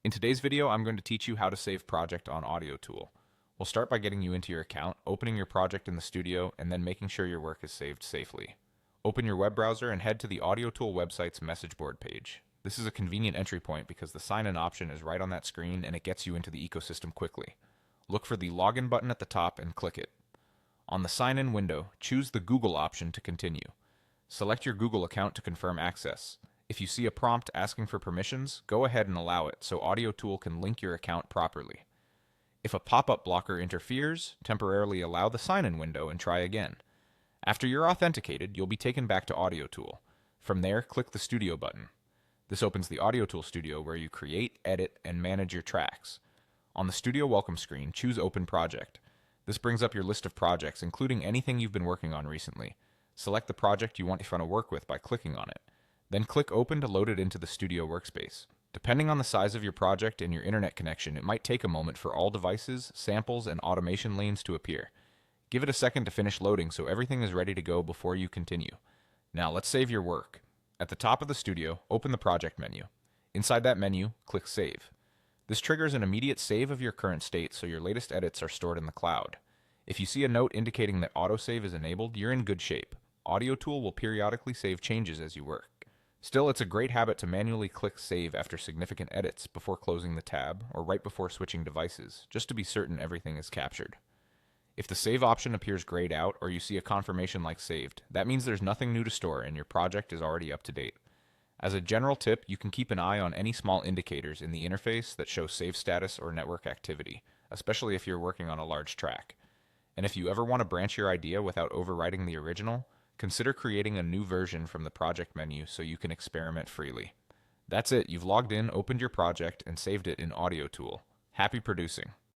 In today's video, I'm going to teach you how to save project on Audiotool. We'll start by getting you into your account, opening your project in the studio, and then making sure your work is saved safely. Open your web browser and head to the Audiotool website's message board page. This is a convenient entry point because the sign-in option is right on that screen and it gets you into the ecosystem quickly. Look for the Login button at the top and click it. On the sign-in window, choose the Google option to continue. Select your Google account to confirm access. If you see a prompt asking for permissions, go ahead and allow it so Audiotool can link your account properly. If a pop-up blocker interferes, temporarily allow the sign-in window and try again. After you're authenticated, you'll be taken back to Audiotool. From there, click the Studio button. This opens the Audiotool Studio where you create, edit, and manage your tracks. On the Studio Welcome screen, choose Open Project. This brings up your list of projects, including anything you've been working on recently. Select the project you want to work with by clicking on it. Then click Open to load it into the Studio workspace. Depending on the size of your project and your internet connection, it might take a moment for all devices, samples, and automation lanes to appear. Give it a second to finish loading so everything is ready to go before you continue. Now let's save your work. At the top of the Studio, open the Project menu. Inside that menu, click Save. This triggers an immediate save of your current state so your latest edits are stored in the cloud. If you see a note indicating that autosave is enabled, you're in good shape. Audiotool will periodically save changes as you work. Still, it's a great habit to manually click Save after significant edits before closing the tab or right before switching devices, just to be certain everything is captured. If the Save option appears grayed out or you see a confirmation like Saved, that means there's nothing new to store and your project is already up to date. As a general tip, you can keep an eye on any small indicators in the interface that show save status or network activity, especially if you're working on a large track. And if you ever want to branch your idea without overwriting the original, consider creating a new version from the project menu so you can experiment freely. That's it, you've logged in, opened your project, and saved it in Audiotool. Happy producing!